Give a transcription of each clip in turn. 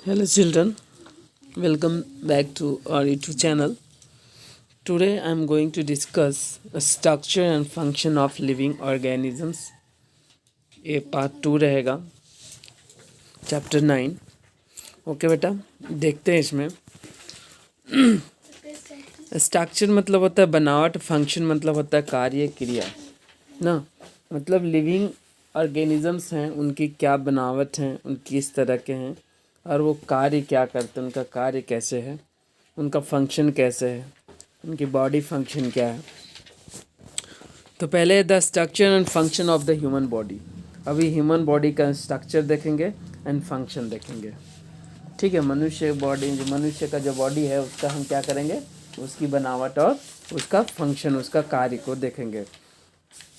Hello children, welcome back to our YouTube channel. Today I am going to discuss a structure and function of living organisms. ये part 2 रहेगा, chapter 9. Okay बेटा, देखते हैं इसमें. Structure मतलब होता है बनावट, फंक्शन मतलब होता है कार्य क्रिया ना. मतलब लिविंग ऑर्गेनिजम्स हैं, उनकी क्या बनावट हैं, उनकी किस तरह के हैं और वो कार्य क्या करते हैं, उनका कार्य कैसे है, उनका फंक्शन कैसे है, उनकी बॉडी फंक्शन क्या है. तो पहले the structure and function of the human body. अभी ह्यूमन बॉडी का स्ट्रक्चर देखेंगे एंड फंक्शन देखेंगे. ठीक है, मनुष्य बॉडी, जो मनुष्य का जो बॉडी है उसका हम क्या करेंगे, उसकी बनावट और उसका फंक्शन, उसका कार्य को देखेंगे.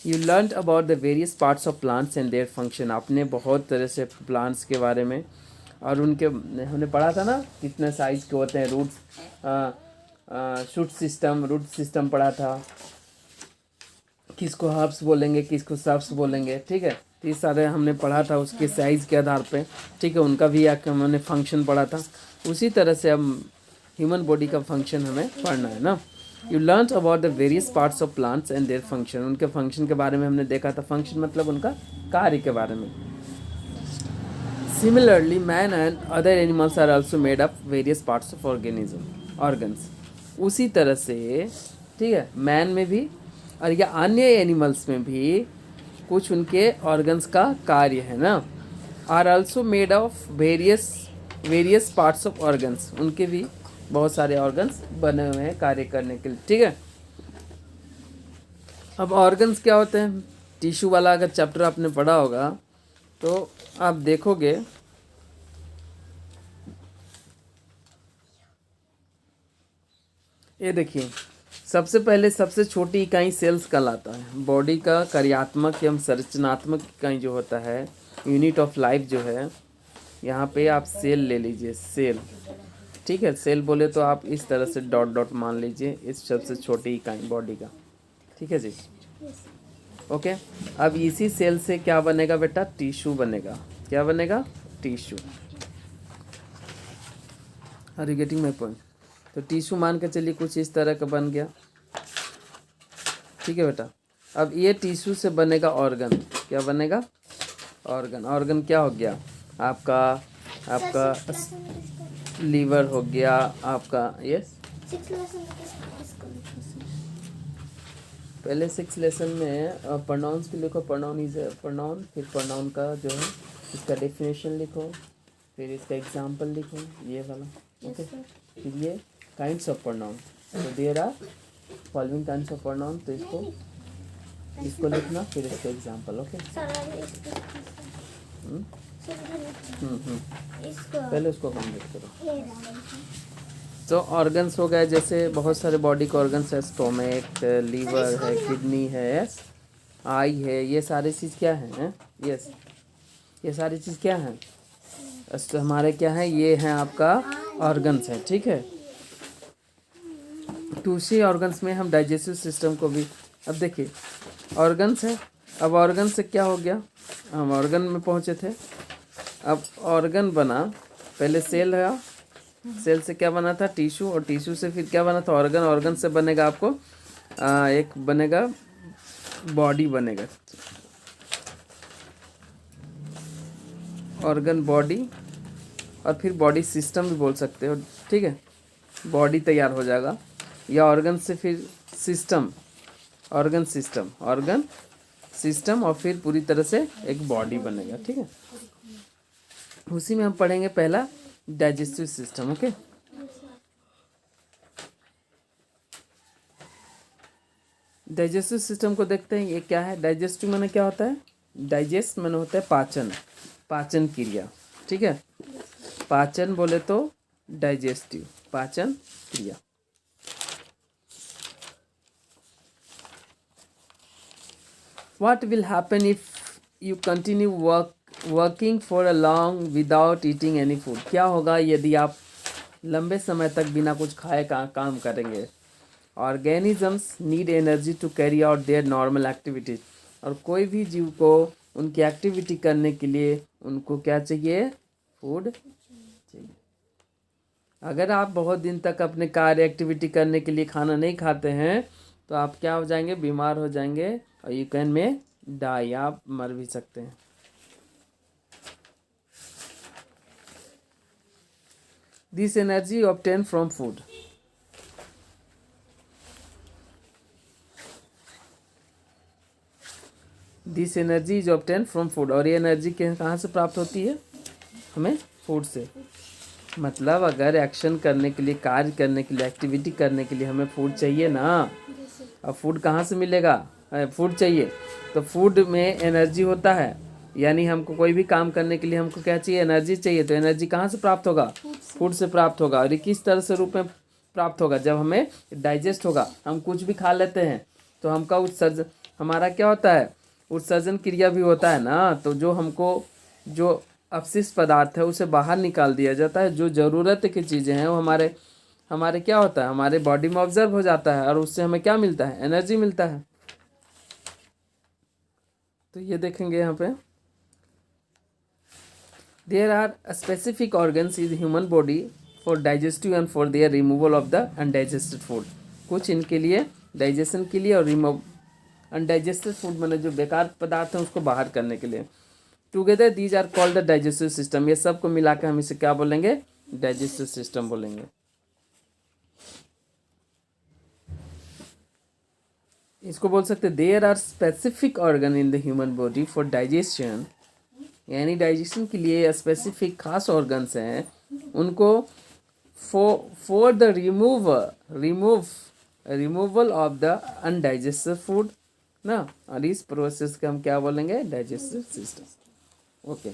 You learn about the various parts of plants and their function. आपने बहुत तरह से प्लांट्स के बारे में और उनके हमने पढ़ा था ना, कितने साइज के होते हैं. Roots, shoot system, root system पढ़ा था. किसको हर्ब्स बोलेंगे, किसको सर्ब्स बोलेंगे. ठीक है, तो ये सारे हमने पढ़ा था उसके साइज़ के आधार पे. ठीक है, उनका भी एक हमने फंक्शन पढ़ा था. उसी तरह से हम ह्यूमन बॉडी का फंक्शन हमें पढ़ना है ना. You learn about the various parts of plants and their function. उनके फंक्शन के बारे में हमने देखा था. फंक्शन मतलब उनका कार्य के बारे में. Similarly man and other animals are also made up various parts of organs. उसी तरह से ठीक है, मैन में भी और या अन्य एनिमल्स में भी कुछ उनके ऑर्गन्स का कार्य है ना. Are also made of various parts of organs. उनके भी बहुत सारे ऑर्गन्स बने हुए हैं कार्य करने के लिए. ठीक है, अब ऑर्गन्स क्या होते हैं, टिश्यू वाला अगर चैप्टर आपने पढ़ा होगा तो आप देखोगे ये देखिए, सबसे पहले सबसे छोटी इकाई सेल्स कहलाता है. बॉडी का कार्यात्मक एवं संरचनात्मक इकाई जो होता है, यूनिट ऑफ लाइफ जो है, यहाँ पे आप सेल ले लीजिए, सेल. ठीक है, सेल बोले तो आप इस तरह से डॉट डॉट मान लीजिए, इस सबसे छोटी इकाई बॉडी का. ठीक है जी, ओके. अब इसी सेल से क्या बनेगा बेटा, टिश्यू बनेगा. क्या बनेगा, tissue. Are you getting my point. तो टिश्यू मान के चलिए कुछ इस तरह का बन गया. ठीक है बेटा, अब ये टिश्यू से बनेगा ऑर्गन. क्या बनेगा, ऑर्गन. ऑर्गन क्या हो गया, आपका आपका लीवर हो गया आपका. यस, पहले 6 लेसन में प्रोनाउंस के लिखो. प्रोनाउन इज प्रोनाउन, फिर प्रोनाउन का जो है इसका डेफिनेशन लिखो, फिर इसका एग्जाम्पल लिखो, ये वाला. ओके, फिर ये काइंड्स ऑफ प्रोनाउन. तो there are following kinds of pronoun. तो इसको लिखना, फिर इसका एग्जाम्पल. ओके, पहले उसको कंप्लीट करो. तो ऑर्गन्स हो गए, जैसे बहुत सारे बॉडी के ऑर्गन्स है. स्टोमक, लीवर है, किडनी है, आई है. ये सारी चीज़ क्या है, यस, ये सारी चीज़ क्या है, तो हमारे क्या है, ये हैं आपका ऑर्गन्स है. ठीक है, दूसरे ऑर्गन्स में हम डाइजेस्टिव सिस्टम को भी. अब देखिए ऑर्गन्स है, अब ऑर्गन से क्या हो गया, हम ऑर्गन में पहुँचे थे. अब ऑर्गन बना, पहले सेल है, सेल से क्या बना था, टिश्यू, और टिश्यू से फिर क्या बना था, ऑर्गन. ऑर्गन से बनेगा आपको एक बनेगा बॉडी बनेगा. ऑर्गन, बॉडी, और फिर बॉडी सिस्टम भी बोल सकते हो. ठीक है, बॉडी तैयार हो जाएगा, या ऑर्गन से फिर सिस्टम, ऑर्गन सिस्टम, और फिर पूरी तरह से एक बॉडी बनेगा. ठीक है, उसी में हम पढ़ेंगे पहला digestive system. Okay, digestive system को देखते हैं. ये क्या है, डाइजेस्टिव माने क्या होता है, डाइजेस्ट माने होता है पाचन, पाचन क्रिया. ठीक है, पाचन बोले तो डाइजेस्टिव, पाचन क्रिया. What will happen if you continue working for a long without eating any food? क्या होगा यदि आप लंबे समय तक बिना कुछ खाए काम करेंगे. Organisms need energy to carry out their normal activities. और कोई भी जीव को उनकी एक्टिविटी करने के लिए उनको क्या चाहिए, फूड चाहिए। अगर आप बहुत दिन तक अपने कार्य एक्टिविटी करने के लिए खाना नहीं खाते हैं तो आप क्या हो जाएंगे, बीमार हो जाएंगे और यू कैन में डाई, आप मर भी सकते हैं। This energy obtain from food. This energy is obtain from food. और ये एनर्जी कहाँ से प्राप्त होती है, हमें फूड से। मतलब अगर एक्शन करने के लिए, कार्य करने के लिए, एक्टिविटी करने के लिए हमें फूड चाहिए ना, अब फूड कहाँ से मिलेगा, फूड चाहिए तो फूड में एनर्जी होता है, यानी हमको कोई भी काम करने के लिए हमको क्या चाहिए, एनर्जी चाहिए। तो एनर्जी कहाँ से प्राप्त होगा, फूड से प्राप्त होगा। और ये किस तरह से रूप में प्राप्त होगा, जब हमें डाइजेस्ट होगा। हम कुछ भी खा लेते हैं तो हमका उत्सर्जन, हमारा क्या होता है, उत्सर्जन क्रिया भी होता है ना। तो जो हमको जो अपशिष्ट पदार्थ है उसे बाहर निकाल दिया जाता है। जो ज़रूरत की चीज़ें हैं वो हमारे क्या होता है, हमारे बॉडी में ऑब्जर्व हो जाता है और उससे हमें क्या मिलता है, एनर्जी मिलता है। तो ये देखेंगे यहाँ पे, there are specific organs in human body for digestive and for their removal of the undigested food. कुछ इनके लिए डाइजेशन के लिए और रिमूव अनडाइजेस्टेड फूड मैंने जो बेकार पदार्थ हैं उसको बाहर करने के लिए। Together these are called the digestive system. ये सब को मिलाकर हम इसे क्या बोलेंगे, डाइजेस्टिव सिस्टम बोलेंगे। इसको बोल सकते there are specific organ in the human body for digestion, यानी डाइजेशन के लिए स्पेसिफिक खास ऑर्गन्स हैं उनको for the removal of the undigested food ना। और इस प्रोसेस का हम क्या बोलेंगे, डाइजेस्टिव सिस्टम। ओके,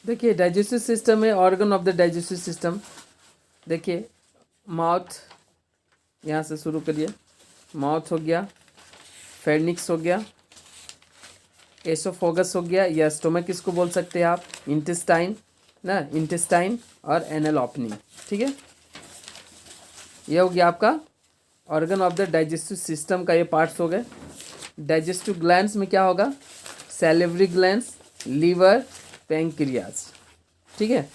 देखिए डाइजेस्टिव सिस्टम में organ of the digestive system, देखिए माउथ, यहाँ से शुरू करिए, माउथ हो गया, फेर्निक्स हो गया, एसोफोगस हो गया या स्टोमक इसको बोल सकते हैं आप, इंटेस्टाइन ना, इंटेस्टाइन और एनल ओपनिंग। ठीक है, ये हो गया आपका organ of the digestive system का ये पार्ट्स हो गए। डाइजेस्टिव ग्लैंड्स में क्या होगा, सैलिवरी ग्लैंड्स, लीवर, पैंक्रियाज। ठीक है,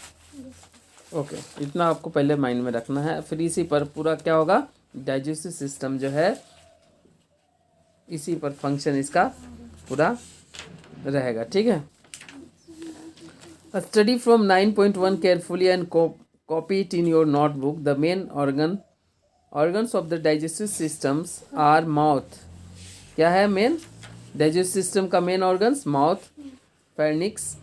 ओके, इतना आपको पहले माइंड में रखना है। फिर इसी पर पूरा क्या होगा, डाइजेस्टिव सिस्टम जो है इसी पर फंक्शन इसका पूरा रहेगा। ठीक है, study from 9.1 carefully and copy it in your notebook. The main organs of the digestive systems are mouth. क्या है मेन डाइजेस्टिव सिस्टम का main organs, mouth, pharynx,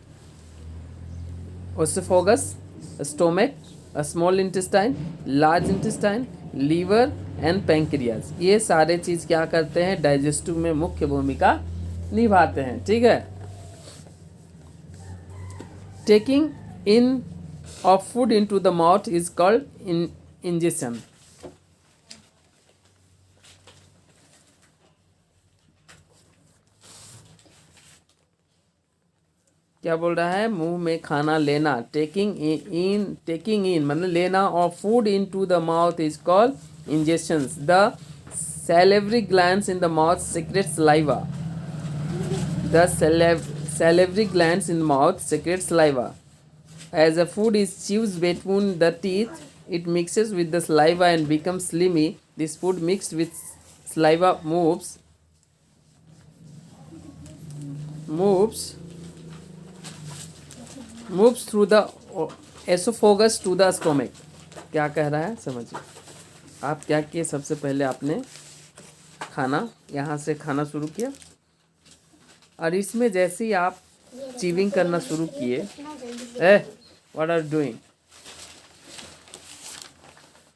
oesophagus, stomach, small intestine, large intestine, liver and pancreas. ये सारे चीज़ क्या करते हैं, digestive में मुख्य भूमिका निभाते हैं। ठीक है, taking in of food into the mouth is called ingestion. क्या बोल रहा है, मुंह में खाना लेना, टेकिंग इन मतलब लेना, और food into the mouth is called ingestions. The salivary glands in the mouth secrete saliva. The salivary glands in the mouth secrete saliva. As the food is chewed between the teeth, it mixes with the saliva and becomes slimy. This food mixed with saliva moves through the esophagus to the stomach. क्या कह रहा है समझिए। आप क्या किए, सबसे पहले आपने खाना यहाँ से खाना शुरू किया और इसमें जैसे ही आप चीविंग करना शुरू किए, व्हाट आर डूइंग,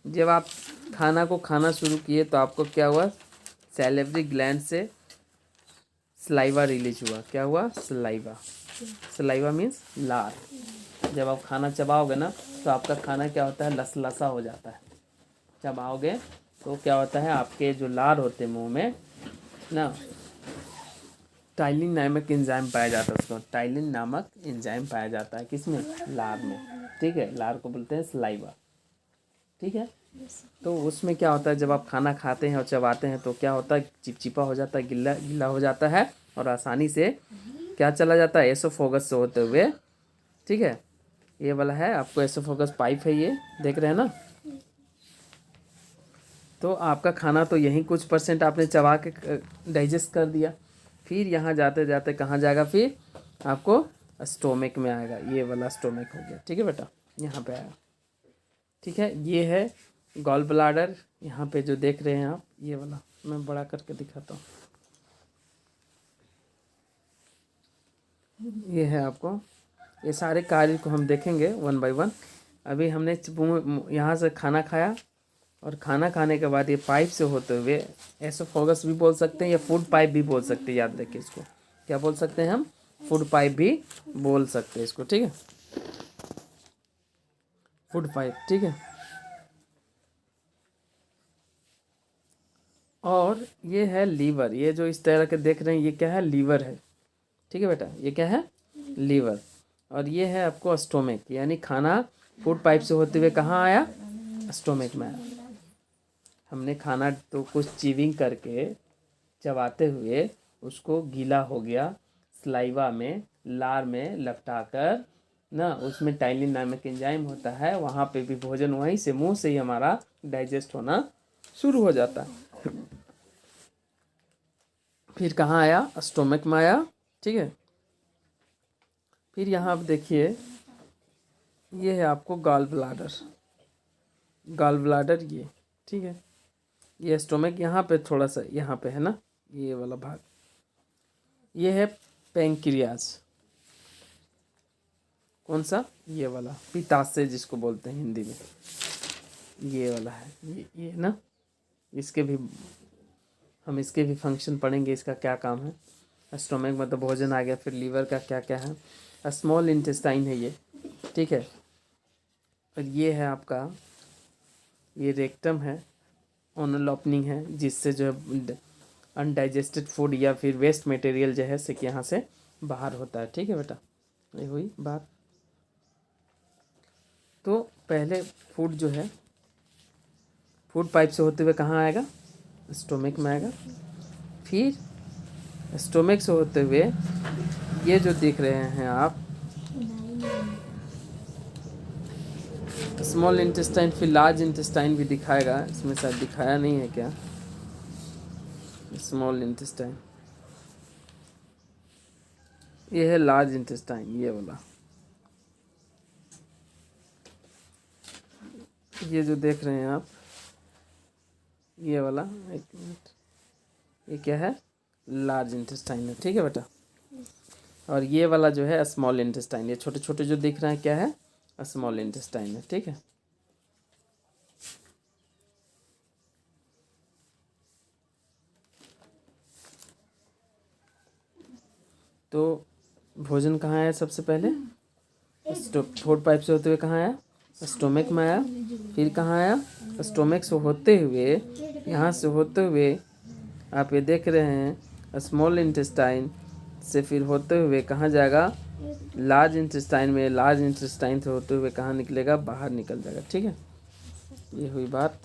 जब आप खाना को खाना शुरू किए तो आपको क्या हुआ, सैलिवरी ग्लैंड से सलाइवा रिलीज हुआ। क्या हुआ, सलाइवा मीन्स लार। जब आप खाना चबाओगे ना तो आपका खाना क्या होता है, लसलसा हो जाता है। चबाओगे तो क्या होता है, आपके जो लार होते हैं मुंह में ना, टाइलिन नामक एंजाइम पाया जाता है। उसको टाइलिन नामक एंजाइम पाया जाता है किसमें, लार में। ठीक है, लार को बोलते हैं सलाइवा। ठीक है, तो उसमें क्या होता है, जब आप खाना खाते हैं और चबाते हैं तो क्या होता है, चिपचिपा हो जाता है, गिल्ला गिल्ला हो जाता है और आसानी से क्या चला जाता है, एसोफोगस से होते हुए, ठीक है। ये वाला है आपको एसोफोगस पाइप है, ये देख रहे हैं ना। तो आपका खाना तो यहीं कुछ परसेंट आपने चबा के डाइजेस्ट कर दिया, फिर यहाँ जाते जाते कहाँ जाएगा, फिर आपको स्टोमक में आएगा। ये वाला स्टोमक हो गया, ठीक है बेटा, यहाँ पे आया, ठीक है। ये है गॉल ब्लाडर, यहाँ पे जो देख रहे हैं आप, ये वाला मैं बड़ा करके दिखाता हूँ। ये है आपको, ये सारे कार्य को हम देखेंगे वन बाय वन। अभी हमने यहाँ से खाना खाया, और खाना खाने के बाद ये पाइप से होते हुए, एसोफेगस भी बोल सकते हैं या फूड पाइप भी बोल सकते हैं, याद रखिए इसको, क्या बोल सकते हैं हम, फूड पाइप भी बोल सकते हैं इसको, ठीक है, फूड पाइप, ठीक है। और ये है लीवर, ये जो इस तरह के देख रहे हैं, ये क्या है, लीवर है, ठीक है बेटा, ये क्या है, लीवर। और ये है आपको स्टोमक, यानी खाना फूड पाइप से होते हुए कहाँ आया, स्टोमक में आया। हमने खाना तो कुछ चीविंग करके चबाते हुए उसको गीला हो गया, स्लाइवा में, लार में लपटाकर ना, उसमें टाइलिन नामक एंजाइम होता है, वहाँ पे भी भोजन वहीं से मुंह से ही हमारा डाइजेस्ट होना शुरू हो जाता है। फिर कहाँ आया, स्टोमक में आया, ठीक है। फिर यहाँ आप देखिए, ये है आपको गॉल ब्लाडर, गॉल ब्लाडर ये, ठीक है। ये स्टोमक यहाँ पे थोड़ा सा यहाँ पे है ना, ये वाला भाग, ये है पैंक्रियाज, कौन सा, ये वाला, पित्ताशय जिसको बोलते हैं हिंदी में, ये वाला है, ये ना, इसके भी हम इसके भी फंक्शन पढ़ेंगे, इसका क्या काम है। स्टोमक मतलब भोजन आ गया, फिर लीवर का क्या क्या है, स्मॉल इंटेस्टाइन है ये, ठीक है। और ये है आपका, ये रेक्टम है, ओनल ओपनिंग है, जिससे जो है अनडाइजेस्टेड फूड या फिर वेस्ट मटेरियल जो है से यहाँ से बाहर होता है, ठीक है बेटा, ये हुई बात। तो पहले फूड जो है फूड पाइप से होते हुए कहाँ आएगा, स्टोमक में आएगा, फिर स्टोमक से होते हुए ये जो देख रहे हैं आप स्मॉल इंटेस्टाइन, फिर लार्ज इंटेस्टाइन भी दिखाएगा, इसमें शायद दिखाया नहीं है क्या, स्मॉल इंटेस्टाइन, ये है लार्ज इंटेस्टाइन, ये वाला, ये जो देख रहे हैं आप, ये वाला, एक मिनट, ये क्या है, लार्ज इंटेस्टाइन है, ठीक है बेटा। और ये वाला जो है स्मॉल इंटेस्टाइन, ये छोटे छोटे जो दिख रहे हैं क्या है, स्मॉल इंटेस्टाइन है, ठीक है। तो भोजन कहाँ आया सबसे पहले, फूड पाइप से होते हुए कहाँ आया, स्टोमक में आया, फिर कहाँ आया, स्टोमक से होते हुए, यहाँ से होते हुए आप ये देख रहे हैं स्मॉल इंटेस्टाइन से फिर होते हुए कहाँ जाएगा, लार्ज इंटेस्टाइन में, लार्ज इंटेस्टाइन से होते हुए कहाँ निकलेगा, बाहर निकल जाएगा, ठीक है। ये हुई बात,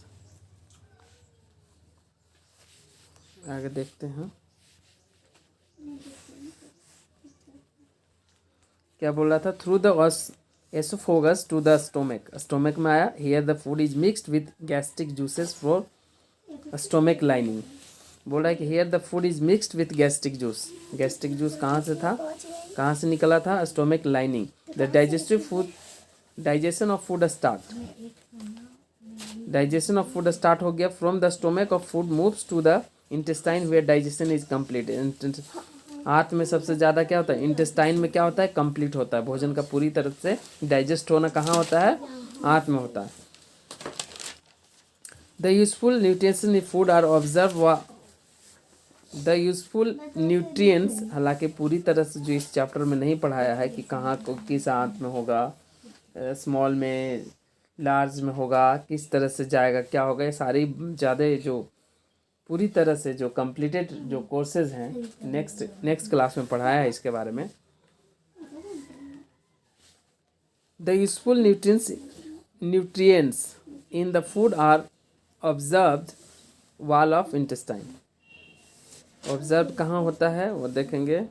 आगे देखते हैं क्या बोल रहा था, through the oesophagus to the stomach, stomach में आया, here the food is mixed with gastric juices for stomach lining. बोल रहा है कि here the food is mixed with gastric juice, gastric juice कहाँ से था, कहाँ से निकला था, stomach lining. The digestive food, digestion of food start, digestion of food start हो गया, from the stomach of food moves to the intestine where digestion is complete. हाथ में सबसे ज़्यादा क्या होता है, इंटेस्टाइन में क्या होता है, कंप्लीट होता है, भोजन का पूरी तरह से डाइजेस्ट होना कहाँ होता है, हाथ में होता है। The useful nutrients in food are observe, the useful nutrients, हालांकि पूरी तरह से जो इस चैप्टर में नहीं पढ़ाया है कि कहाँ को किस हाथ में होगा, स्मॉल में, लार्ज में होगा, किस तरह से जाएगा, क्या होगा, ये सारी ज़्यादा जो पूरी तरह से जो कंप्लीटेड जो कोर्सेज हैं नेक्स्ट क्लास में पढ़ाया है इसके बारे में। The useful nutrients in the food are observed wall of intestine, observe कहाँ होता है वो देखेंगे,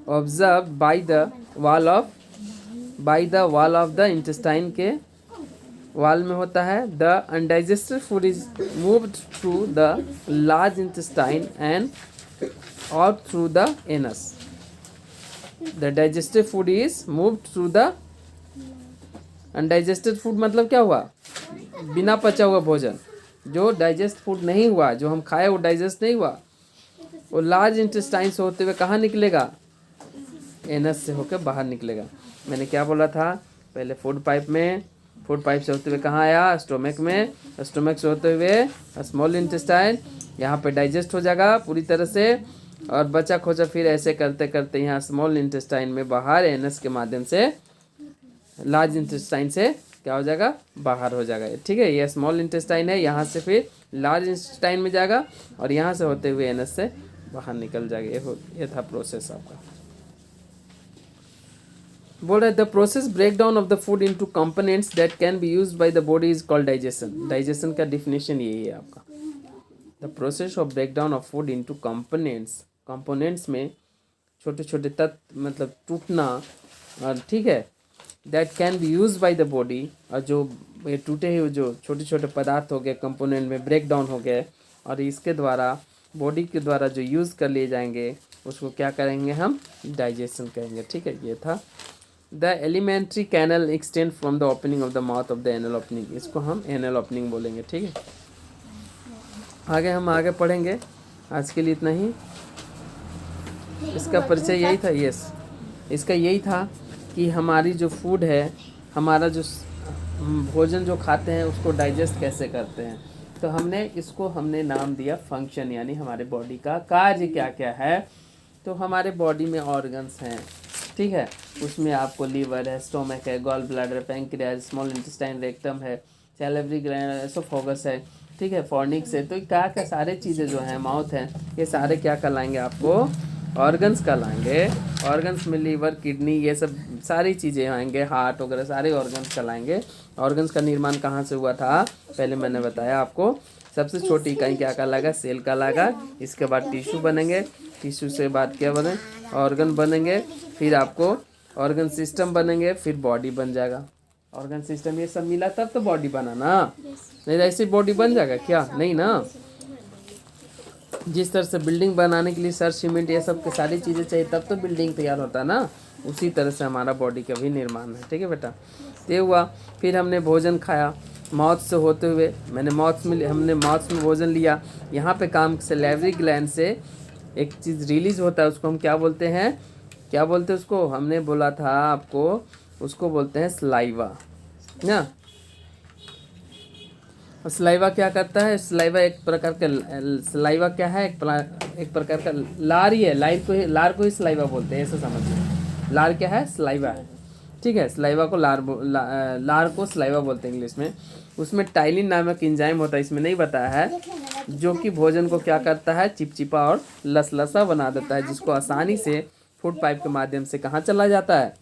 observe by the wall of the intestine के वॉल में होता है। The undigested food is moved through the large intestine and और through the anus. The digested food is moved through the undigested food मतलब क्या हुआ, बिना पचा हुआ भोजन, जो डाइजेस्ट फूड नहीं हुआ, जो हम खाए वो डाइजेस्ट नहीं हुआ, वो लार्ज इंटेस्टाइन से होते हुए कहाँ निकलेगा, एनस से होकर बाहर निकलेगा। मैंने क्या बोला था पहले, फूड पाइप से होते हुए कहाँ आया, स्टोमक में, स्टोमक से होते हुए स्मॉल इंटेस्टाइन, यहाँ पे डाइजेस्ट हो जाएगा पूरी तरह से, और बचा खोचा फिर ऐसे करते करते यहाँ स्मॉल इंटेस्टाइन में बाहर एनस के माध्यम से लार्ज इंटेस्टाइन से क्या हो जाएगा, बाहर हो जाएगा। ठीक है, ये स्मॉल इंटेस्टाइन है, यहाँ से फिर लार्ज इंटेस्टाइन में जाएगा और यहाँ से होते हुए एनस से बाहर निकल जाएगा। ये था प्रोसेस आपका। बोल रहे the process break down of the food into components that can be used by the body is called digestion. Digestion का डिफिनेशन यही है आपका, the process of break down of food into components. Components में छोटे छोटे तत्व मतलब टूटना, और ठीक है, that can be use by the body, और जो ये टूटे हुए जो छोटे छोटे पदार्थ हो गए कंपोनेंट में ब्रेक डाउन हो गए, और इसके द्वारा बॉडी के द्वारा जो यूज़ कर लिए जाएंगे उसको क्या करेंगे हम, डाइजेशन कहेंगे। ठीक है, ये था। The alimentary canal extend from the opening of the mouth of the anal opening, इसको हम एनल ओपनिंग बोलेंगे। ठीक है, आगे पढ़ेंगे, आज के लिए इतना ही। इसका परिचय यही था, यस, इसका यही था कि हमारी जो फूड है, हमारा जो भोजन जो खाते हैं उसको डाइजेस्ट कैसे करते हैं। तो हमने नाम दिया फंक्शन, यानी हमारे बॉडी का कार्य क्या क्या है। तो हमारे बॉडी में ऑर्गन्स हैं, ठीक है, उसमें आपको लीवर है, स्टोमक है, gall bladder, pancreas, small intestine, rectum है, सैलिवरी ग्लैंड, एसोफेगस है, ठीक है, फॉर्निक्स है। तो क्या क्या सारे चीज़ें जो हैं, माउथ है, ये सारे क्या कहलाएंगे आपको, ऑर्गन्स कहलाएंगे। ऑर्गन्स में लीवर, किडनी, ये सब सारी चीज़ें आएंगे, हार्ट वगैरह सारे ऑर्गन्स कहलाएंगे। ऑर्गन्स का निर्माण कहाँ से हुआ था, पहले मैंने बताया आपको। सबसे छोटी इकाई क्या कहलाएगा, सेल कहलाएगा। इसके बाद टिश्यू बनेंगे, टिश्यू से बाद क्या बने, ऑर्गन बनेंगे, फिर आपको ऑर्गन सिस्टम बनेंगे, फिर बॉडी बन जाएगा। ऑर्गन सिस्टम ये सब मिला तब तो बॉडी बना ना, नहीं ऐसी बॉडी बन जाएगा क्या, नहीं ना। जिस तरह से बिल्डिंग बनाने के लिए सर सीमेंट ये सब की सारी चीज़ें चाहिए तब तो बिल्डिंग तैयार होता है ना, उसी तरह से हमारा बॉडी का भी निर्माण है। ठीक है बेटा, ये हुआ। फिर हमने भोजन खाया माउथ से होते हुए, हमने माउथ में भोजन लिया। यहाँ पे काम सैलिवरी ग्लैंड से एक चीज़ रिलीज होता है, उसको हम क्या बोलते हैं, क्या बोलते हैं उसको, हमने बोला था आपको, उसको बोलते हैं सलाइवा ना। सलाइवा क्या करता है, सलाइवा एक प्रकार का, सलाइवा क्या है, एक प्रकार का लार ही है, लार को ही सलाइवा बोलते हैं, ऐसा समझिए। लार क्या है, सलाइवा है। ठीक है, सलाइवा को लार को सलाइवा बोलते हैं इंग्लिश में। उसमें टाइलिन नामक एंजाइम होता है, इसमें नहीं बताया है, जो कि भोजन को क्या करता है, चिपचिपा और लसलसा बना देता है, जिसको आसानी से फूड पाइप के माध्यम से कहाँ चला जाता है,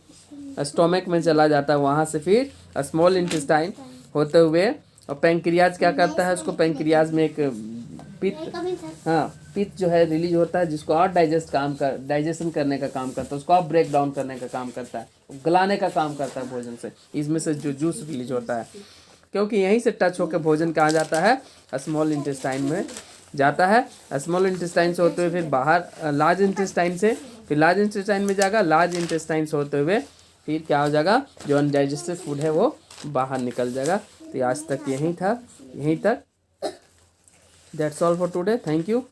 स्टोमक में चला जाता है। वहाँ से फिर स्मॉल इंटेस्टाइन होते हुए, और पैंक्रियाज क्या करता है, उसको पैंक्रियाज में एक पित्त जो है रिलीज होता है, जिसको और डाइजेशन करने का काम करता है, उसको और ब्रेक डाउन करने का काम करता है, गलाने का काम करता है भोजन से। इसमें से जो जूस रिलीज होता है, क्योंकि यहीं से टच होकर भोजन कहाँ जाता है, स्मॉल इंटेस्टाइन में जाता है। स्मॉल इंटेस्टाइन से होते हुए फिर बाहर लार्ज इंटेस्टाइन से, फिर लार्ज इंटेस्टाइन में जाएगा, लार्ज इंटेस्टाइन से होते हुए फिर क्या हो जाएगा, जो अनडाइजेस्टेड फूड है वो बाहर निकल जाएगा। तो आज तक यहीं तक। That's all for today, thank you.